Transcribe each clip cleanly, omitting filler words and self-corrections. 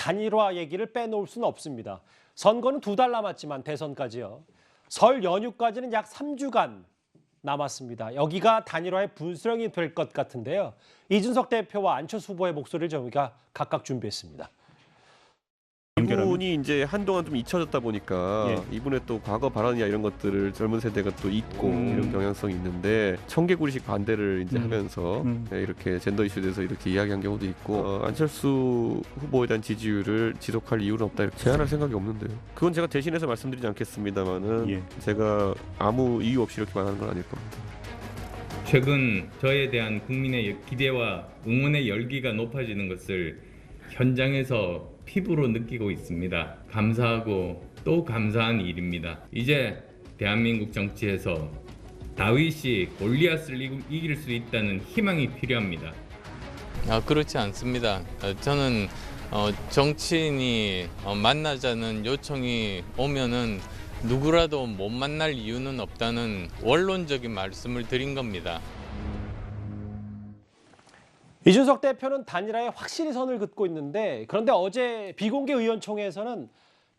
단일화 얘기를 빼놓을 수는 없습니다. 선거는 2달 남았지만 대선까지요. 설 연휴까지는 약 3주간 남았습니다. 여기가 단일화의 분수령이 될 것 같은데요. 이준석 대표와 안철수 후보의 목소리를 저희가 각각 준비했습니다. 이분이 이제 한동안 좀 잊혀졌다 보니까 이분의 또 과거 발언이나 이런 것들을 젊은 세대가 또 잊고 이런 경향성이 있는데 청개구리식 반대를 이제 하면서 이렇게 젠더 이슈에 대해서 이렇게 이야기한 경우도 있고 안철수 후보에 대한 지지율을 지속할 이유는 없다 이렇게 제안할 생각이 없는데요. 그건 제가 대신해서 말씀드리지 않겠습니다만은 제가 아무 이유 없이 이렇게 말하는 건 아닐 겁니다. 최근 저에 대한 국민의 기대와 응원의 열기가 높아지는 것을 현장에서 피부로 느끼고 있습니다. 감사하고 또 감사한 일입니다. 이제 대한민국 정치에서 다윗이 골리앗을 이길 수 있다는 희망이 필요합니다. 그렇지 않습니다. 저는 정치인이 만나자는 요청이 오면은 누구라도 못 만날 이유는 없다는 원론적인 말씀을 드린 겁니다. 이준석 대표는 단일화에 확실히 선을 긋고 있는데 그런데 어제 비공개 의원총회에서는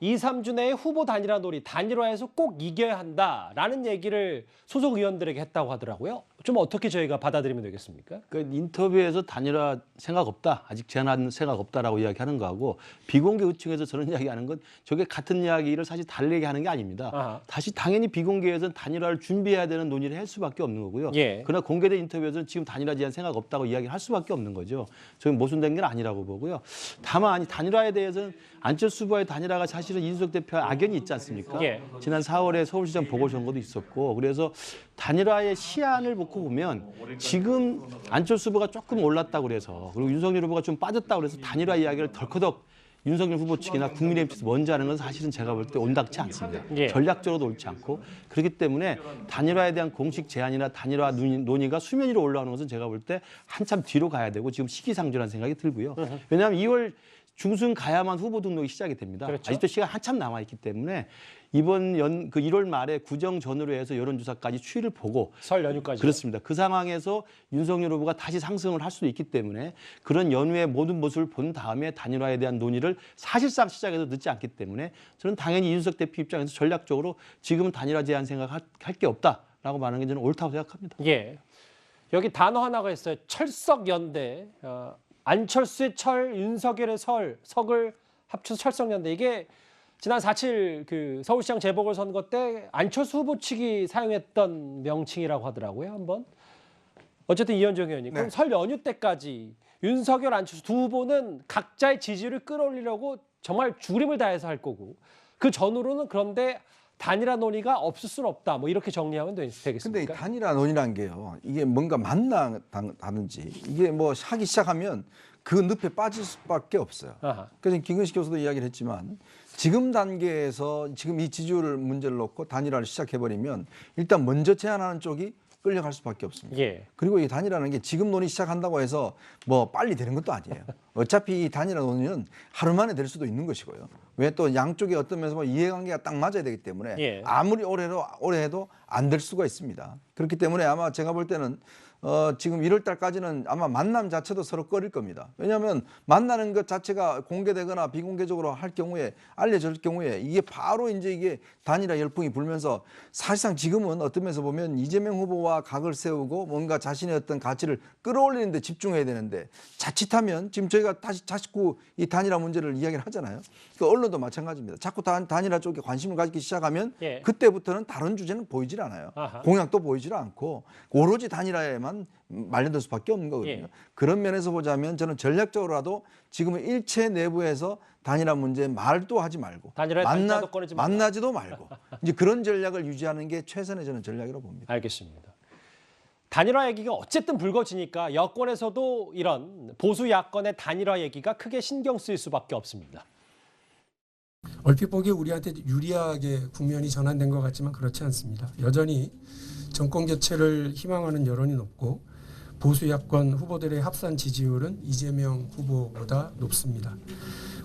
2, 3주 내에 후보 단일화 놀이, 단일화에서 꼭 이겨야 한다라는 얘기를 소속 의원들에게 했다고 하더라고요. 좀 어떻게 저희가 받아들이면 되겠습니까? 그 인터뷰에서 단일화 생각 없다, 아직 제안한 생각 없다라고 이야기하는 거하고 비공개 의총에서 저런 이야기하는 건 저게 같은 이야기를 사실 다르게 하는 게 아닙니다. 아하. 다시 당연히 비공개에서는 단일화를 준비해야 되는 논의를 할 수밖에 없는 거고요. 그러나 공개된 인터뷰에서는 지금 단일화 제안 생각 없다고 이야기할 수밖에 없는 거죠. 저는 모순된 건 아니라고 보고요. 다만 단일화에 대해서는 안철수 후보의 단일화가 사실은 이준석 대표와 악연이 있지 않습니까? 지난 4월에 서울시장 보궐선거도 있었고 그래서 단일화의 시안을 놓고 보면 지금 안철수 후보가 조금 올랐다고 그래서 그리고 윤석열 후보가 좀 빠졌다고 그래서 단일화 이야기를 덜커덕 윤석열 후보 측이나 국민의힘 측에서 먼저 하는 건 사실은 제가 볼 때 온당치 않습니다. 전략적으로도 옳지 않고 그렇기 때문에 단일화에 대한 공식 제안이나 단일화 논의가 수면 위로 올라오는 것은 제가 볼 때 한참 뒤로 가야 되고 지금 시기상조라는 생각이 들고요. 왜냐하면 2월 중순 가야만 후보 등록이 시작이 됩니다. 그렇죠. 아직도 시간 한참 남아있기 때문에 이번 1월 말에 구정 전후로 해서 여론조사까지 추이를 보고 설 연휴까지. 그렇습니다. 그 상황에서 윤석열 후보가 다시 상승을 할 수도 있기 때문에 그런 연후의 모든 모습을 본 다음에 단일화에 대한 논의를 사실상 시작해서 늦지 않기 때문에 저는 당연히 이준석 대표 입장에서 전략적으로 지금은 단일화 제한 생각할 게 없다라고 말하는 게 저는 옳다고 생각합니다. 여기 단어 하나가 있어요. 철석연대. 안철수의 철, 윤석열의 석을 합쳐서 철석연대. 이게 지난 4.7 그 서울시장 재보궐선거 때 안철수 후보 측이 사용했던 명칭이라고 하더라고요. 한번. 어쨌든 이현정 의원님. 그럼 설 연휴 때까지 윤석열, 안철수 두 후보는 각자의 지지율을 끌어올리려고 정말 죽을 힘을 다해서 할 거고 그 전후로는 그런데 단일화 논의가 없을 수는 없다. 뭐 이렇게 정리하면 되겠습니까? 근데 이 단일화 논의란 게요. 이게 뭔가 만나다든지 이게 뭐 하기 시작하면 그 늪에 빠질 수밖에 없어요. 그래서 김근식 교수도 이야기를 했지만 지금 단계에서 지금 이 지지율 문제를 놓고 단일화를 시작해버리면 일단 먼저 제안하는 쪽이 끌려갈 수밖에 없습니다. 그리고 이 단일화라는 게 지금 논의 시작한다고 해서 뭐 빨리 되는 것도 아니에요. 어차피 이 단일화 논의는 하루 만에 될 수도 있는 것이고요. 왜 또 양쪽에 어떤 면에서 뭐 이해관계가 딱 맞아야 되기 때문에 아무리 오래 해도 안 될 수가 있습니다. 그렇기 때문에 아마 제가 볼 때는 지금 1월 달까지는 아마 만남 자체도 서로 꺼릴 겁니다. 왜냐하면 만나는 것 자체가 공개되거나 비공개적으로 할 경우에 알려질 경우에 이게 바로 이제 이게 단일화 열풍이 불면서 사실상 지금은 어떤 면에서 보면 이재명 후보와 각을 세우고 뭔가 자신의 어떤 가치를 끌어올리는 데 집중해야 되는데 자칫하면 지금 저희가 자꾸 이 단일화 문제를 이야기를 하잖아요. 그 언론도 마찬가지입니다. 자꾸 단일화 쪽에 관심을 가지기 시작하면 그때부터는 다른 주제는 보이질 않아요. 공약도 보이질 않고 오로지 단일화에만 마련될 수밖에 없는 거거든요. 그런 면에서 보자면 저는 전략적으로라도 지금은 일체 내부에서 단일화 문제 말도 하지 말고 만나지도 말고 이제 그런 전략을 유지하는 게 최선의 저는 전략이라고 봅니다. 알겠습니다. 단일화 얘기가 어쨌든 불거지니까 여권에서도 이런 보수 야권의 단일화 얘기가 크게 신경 쓰일 수밖에 없습니다. 얼핏 보기에 우리한테 유리하게 국면이 전환된 것 같지만 그렇지 않습니다. 여전히 정권 교체를 희망하는 여론이 높고 보수 야권 후보들의 합산 지지율은 이재명 후보보다 높습니다.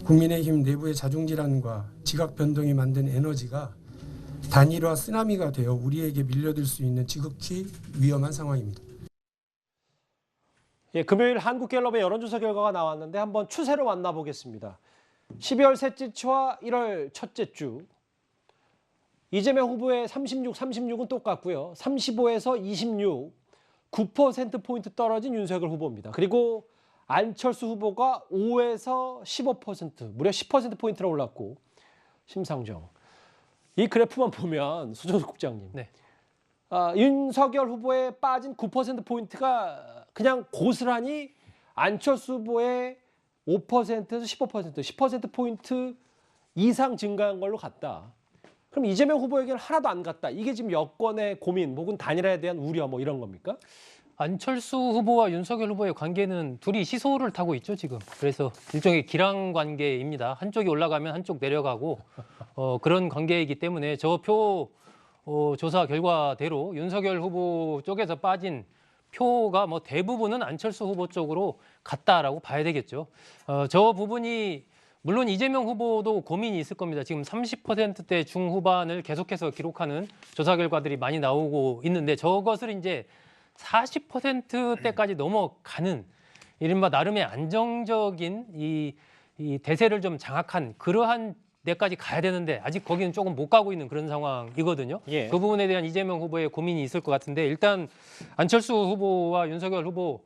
국민의힘 내부의 자중질환과 지각 변동이 만든 에너지가 단일화 쓰나미가 되어 우리에게 밀려들 수 있는 지극히 위험한 상황입니다. 금요일 한국갤럽의 여론조사 결과가 나왔는데 한번 추세를 만나보겠습니다. 12월 셋째 주와 1월 첫째 주 이재명 후보의 36은 똑같고요. 35에서 26, 9%포인트 떨어진 윤석열 후보입니다. 그리고 안철수 후보가 5에서 15%, 무려 10%포인트나 올랐고 심상정. 이 그래프만 보면 수정수 국장님. 네. 윤석열 후보에 빠진 9%포인트가 그냥 고스란히 안철수 후보의 5%에서 15%, 10%포인트 이상 증가한 걸로 갔다. 그럼 이재명 후보에게는 하나도 안 갔다. 이게 지금 여권의 고민 혹은 단일화에 대한 우려 뭐 이런 겁니까? 안철수 후보와 윤석열 후보의 관계는 둘이 시소를 타고 있죠, 지금. 그래서 일종의 기랑 관계입니다. 한쪽이 올라가면 한쪽 내려가고 그런 관계이기 때문에 저 표 조사 결과대로 윤석열 후보 쪽에서 빠진 표가 뭐 대부분은 안철수 후보 쪽으로 갔다라고 봐야 되겠죠. 저 부분이 물론 이재명 후보도 고민이 있을 겁니다. 지금 30%대 중후반을 계속해서 기록하는 조사 결과들이 많이 나오고 있는데 저것을 이제 40%대까지 넘어가는 이른바 나름의 안정적인 이 대세를 좀 장악한 그러한 데까지 가야 되는데 아직 거기는 조금 못 가고 있는 그런 상황이거든요. 예. 그 부분에 대한 이재명 후보의 고민이 있을 것 같은데 일단 안철수 후보와 윤석열 후보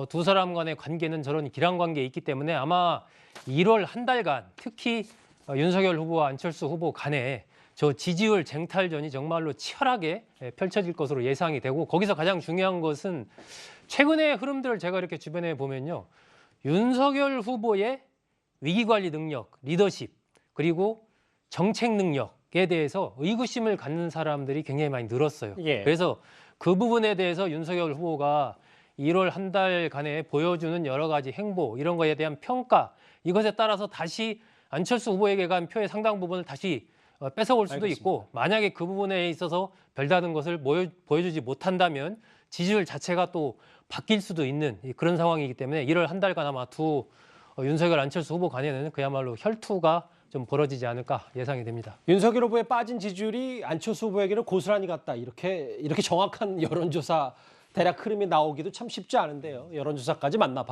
두 사람 간의 관계는 저런 기랑 관계에 있기 때문에 아마 1월 한 달간 특히 윤석열 후보와 안철수 후보 간에 저 지지율 쟁탈전이 정말로 치열하게 펼쳐질 것으로 예상이 되고 거기서 가장 중요한 것은 최근의 흐름들을 제가 이렇게 주변에 보면요. 윤석열 후보의 위기관리 능력, 리더십 그리고 정책 능력에 대해서 의구심을 갖는 사람들이 굉장히 많이 늘었어요. 예. 그래서 그 부분에 대해서 윤석열 후보가 1월 한 달간에 보여주는 여러 가지 행보 이런 거에 대한 평가 이것에 따라서 다시 안철수 후보에게 간 표의 상당 부분을 다시 뺏어올 수도 알겠습니다. 있고 만약에 그 부분에 있어서 별다른 것을 보여주지 못한다면 지지율 자체가 또 바뀔 수도 있는 그런 상황이기 때문에 1월 한 달간 아마 두 윤석열 안철수 후보 간에는 그야말로 혈투가 좀 벌어지지 않을까 예상이 됩니다. 윤석열 후보에 빠진 지지율이 안철수 후보에게는 고스란히 갔다. 이렇게 정확한 여론조사 대략 흐름이 나오기도 참 쉽지 않은데요. 여론조사까지 만나봤습니다.